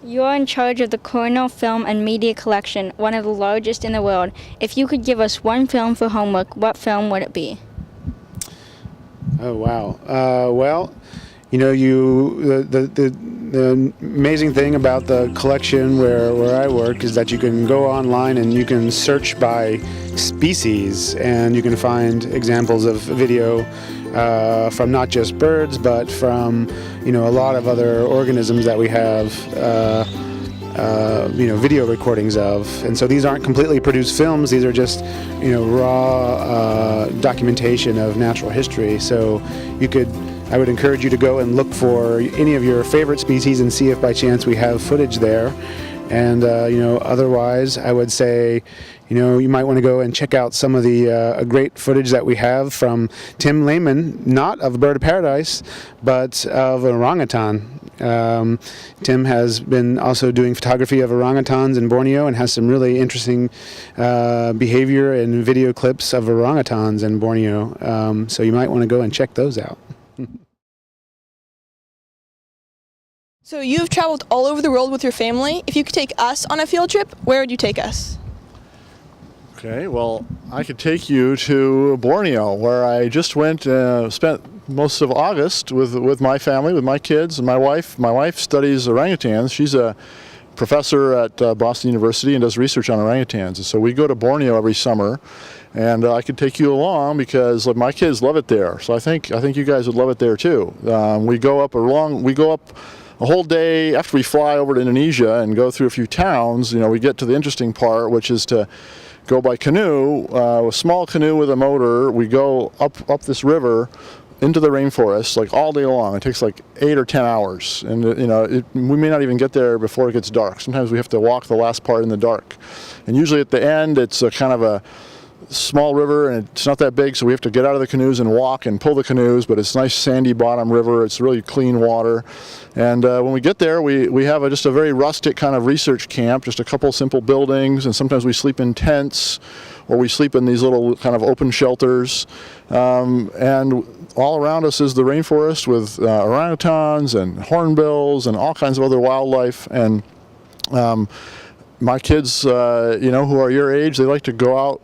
You're in charge of the Cornell Film and Media Collection, one of the largest in the world. If you could give us one film for homework, what film would it be? Oh, wow. Well, you know, the amazing thing about the collection where I work is that you can go online and you can search by species, and you can find examples of video from not just birds, but from, you know, a lot of other organisms that we have, you know, video recordings of. And so these aren't completely produced films. These are just, you know, raw documentation of natural history. So I would encourage you to go and look for any of your favorite species and see if by chance we have footage there. And, you know, otherwise I would say, you know, you might want to go and check out some of the great footage that we have from Tim Laman, not of Bird of Paradise, but of orangutan. Tim has been also doing photography of orangutans in Borneo and has some really interesting behavior and video clips of orangutans in Borneo. So you might want to go and check those out. So you've traveled all over the world with your family. If you could take us on a field trip, where would you take us? Okay, well, I could take you to Borneo, where I just went, spent most of August with my family, with my kids and my wife. My wife studies orangutans. She's a professor at Boston University and does research on orangutans. And so we go to Borneo every summer, and I could take you along because my kids love it there. So I think you guys would love it there too. We go up a whole day after we fly over to Indonesia and go through a few towns. You know, we get to the interesting part, which is to go by canoe, a small canoe with a motor. We go up this river into the rainforest like all day long. It takes like 8 or 10 hours, and you know, we may not even get there before it gets dark. Sometimes we have to walk the last part in the dark, and usually at the end it's a kind of a small river, and it's not that big, so we have to get out of the canoes and walk and pull the canoes, but it's a nice sandy bottom river. It's really clean water. And when we get there, we have just a very rustic kind of research camp, just a couple simple buildings, and sometimes we sleep in tents or we sleep in these little kind of open shelters. And all around us is the rainforest with orangutans and hornbills and all kinds of other wildlife. And my kids, you know, who are your age, they like to go out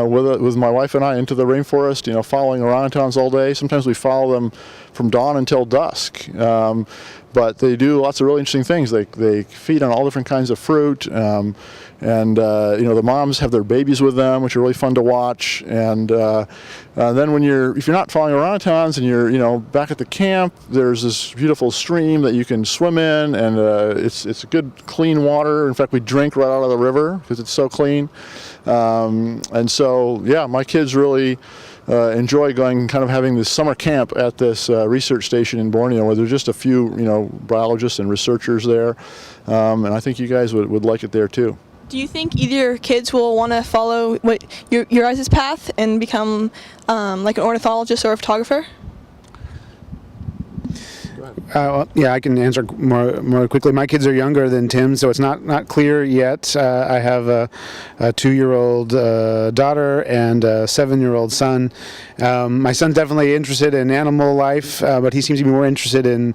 with my wife and I into the rainforest, you know, following orangutans all day. Sometimes we follow them from dawn until dusk. But they do lots of really interesting things. They feed on all different kinds of fruit, and you know, the moms have their babies with them, which are really fun to watch. And then if you're not following orangutans and you're, you know, back at the camp, there's this beautiful stream that you can swim in, and it's a good clean water. In fact, we drink right out of the river because it's so clean. And so, yeah, my kids really enjoy going, kind of having this summer camp at this research station in Borneo, where there's just a few, you know, biologists and researchers there, and I think you guys would like it there too. Do you think either your kids will want to follow your guys' path and become like an ornithologist or a photographer? Well, yeah, I can answer more quickly. My kids are younger than Tim, so it's not clear yet. I have a 2-year-old daughter and a 7-year-old son. My son's definitely interested in animal life, but he seems to be more interested in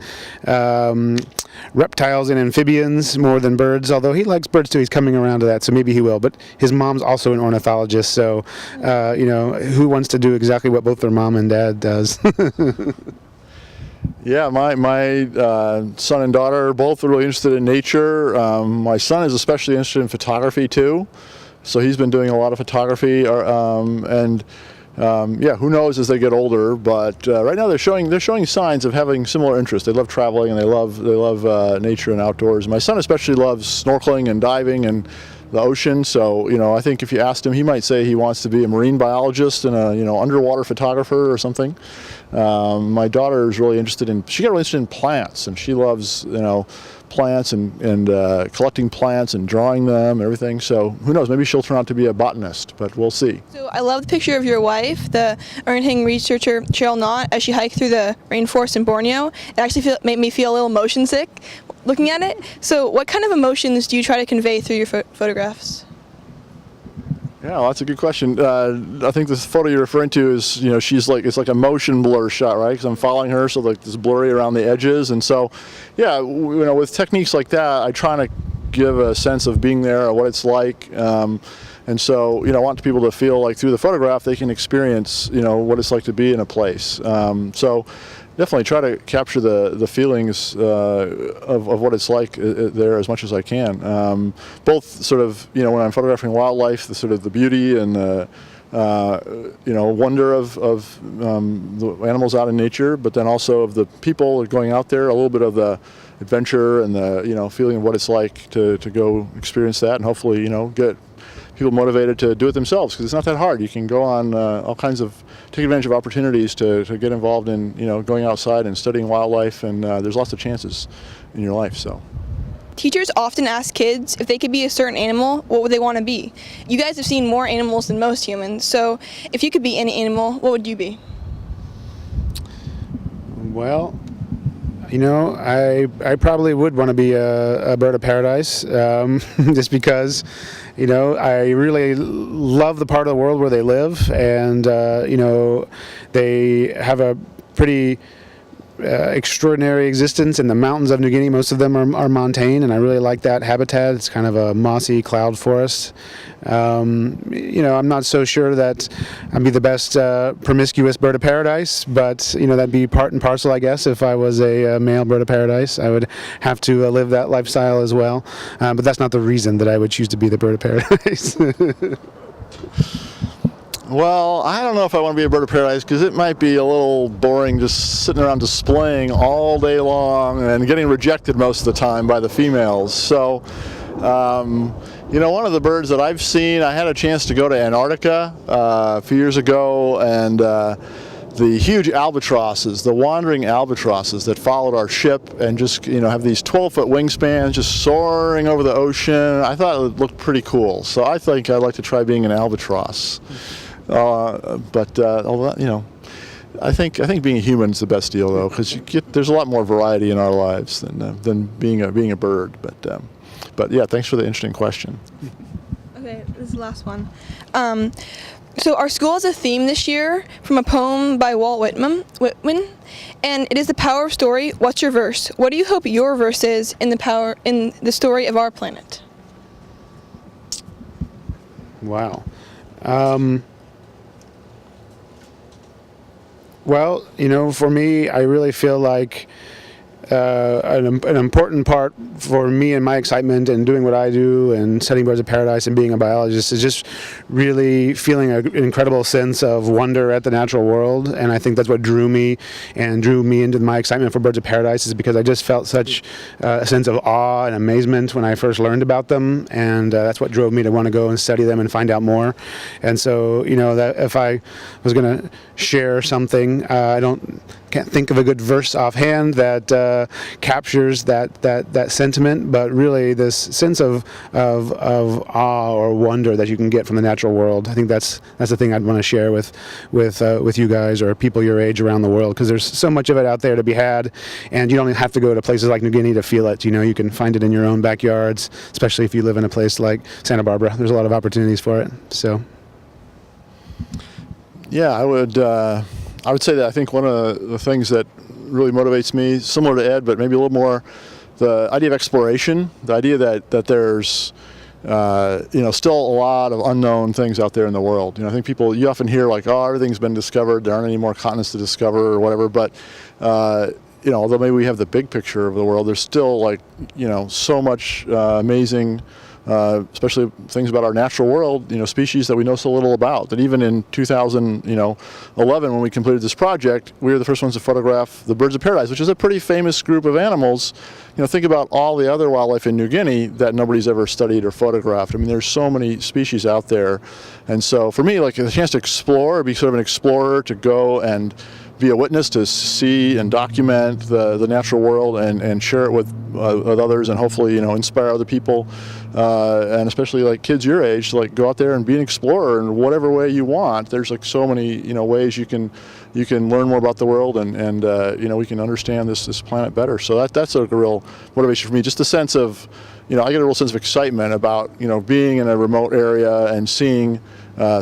reptiles and amphibians more than birds, although he likes birds too. He's coming around to that, so maybe he will. But his mom's also an ornithologist, so you know, who wants to do exactly what both their mom and dad does? Yeah, my son and daughter are both really interested in nature. My son is especially interested in photography too, so he's been doing a lot of photography. Yeah, who knows as they get older? But right now they're showing signs of having similar interests. They love traveling and they love nature and outdoors. My son especially loves snorkeling and diving and the ocean. So, you know, I think if you asked him, he might say he wants to be a marine biologist and a, you know, underwater photographer or something. My daughter is really interested in plants, and she loves, you know, plants and collecting plants and drawing them and everything. So who knows, maybe she'll turn out to be a botanist, but we'll see. So I love the picture of your wife, the orangutan researcher Cheryl Knott, as she hiked through the rainforest in Borneo. It actually made me feel a little motion sick looking at it. So what kind of emotions do you try to convey through your photographs? Yeah, well, that's a good question. I think this photo you're referring to is, she's like, it's like a motion blur shot, right? Because I'm following her, so like this blurry around the edges. And so, yeah, with techniques like that, I try to give a sense of being there or what it's like. And so, I want people to feel like through the photograph they can experience, what it's like to be in a place. So definitely try to capture the feelings of what it's like there as much as I can. Both sort of, when I'm photographing wildlife, the sort of the beauty and the wonder of the animals out in nature, but then also of the people going out there, a little bit of the adventure and the feeling of what it's like to go experience that, and hopefully get people motivated to do it themselves, because it's not that hard. You can go on all kinds of, take advantage of opportunities to get involved in going outside and studying wildlife, and there's lots of chances in your life. So Teachers often ask kids if they could be a certain animal, what would they want to be? You guys have seen more animals than most humans, so if you could be any animal, what would you be? Well, I probably would want to be a bird of paradise, just because, I really love the part of the world where they live, and, they have a pretty extraordinary existence in the mountains of New Guinea. Most of them are montane, and I really like that habitat. It's kind of a mossy cloud forest. I'm not so sure that I'd be the best promiscuous bird of paradise, but that'd be part and parcel, I guess. If I was a male bird of paradise, I would have to live that lifestyle as well. But that's not the reason that I would choose to be the bird of paradise. Well, I don't know if I want to be a bird of paradise, because it might be a little boring just sitting around displaying all day long and getting rejected most of the time by the females. So, one of the birds that I've seen, I had a chance to go to Antarctica a few years ago, and the huge albatrosses, the wandering albatrosses that followed our ship and just, have these 12-foot wingspans just soaring over the ocean. I thought it looked pretty cool. So I think I'd like to try being an albatross. I think being a human is the best deal, though, because there's a lot more variety in our lives than being a bird. But yeah, thanks for the interesting question. Okay, this is the last one. So our school has a theme this year from a poem by Walt Whitman, and it is the power of story. What's your verse? What do you hope your verse is in the story of our planet? Wow. Well, for me, I really feel like an important part for me and my excitement and doing what I do and studying birds of paradise and being a biologist is just really feeling an incredible sense of wonder at the natural world. And I think that's what drew me into my excitement for birds of paradise, is because I just felt such a sense of awe and amazement when I first learned about them, and that's what drove me to want to go and study them and find out more. And so, that if I was going to share something, can't think of a good verse offhand that captures that sentiment, but really this sense of awe or wonder that you can get from the natural world. I think that's the thing I'd want to share with you guys or people your age around the world, because there's so much of it out there to be had, and you don't have to go to places like New Guinea to feel it. You can find it in your own backyards, especially if you live in a place like Santa Barbara. There's a lot of opportunities for it. So yeah, I would say that I think one of the things that really motivates me, similar to Ed, but maybe a little more, the idea of exploration, the idea that there's still a lot of unknown things out there in the world. I think you often hear like, oh, everything's been discovered, there aren't any more continents to discover or whatever, but although maybe we have the big picture of the world, there's still so much amazing, especially things about our natural world, species that we know so little about, that even in 2011, when we completed this project, we were the first ones to photograph the birds of paradise, which is a pretty famous group of animals. Think about all the other wildlife in New Guinea that nobody's ever studied or photographed. I mean, there's so many species out there. And so for me, like, the chance to explore, be sort of an explorer, to go and be a witness, to see and document the natural world and share it with others, and hopefully inspire other people, and especially like kids your age, to like go out there and be an explorer in whatever way you want. There's like so many ways you can learn more about the world, and we can understand this planet better. So that's like a real motivation for me. Just the sense of I get a real sense of excitement about, being in a remote area and seeing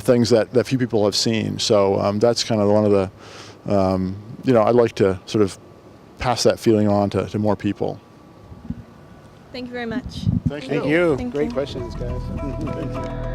things that few people have seen. So that's kind of one of the, I'd like to sort of pass that feeling on to more people. Thank you very much. Thank you. Thank you. Thank Great you. questions, guys.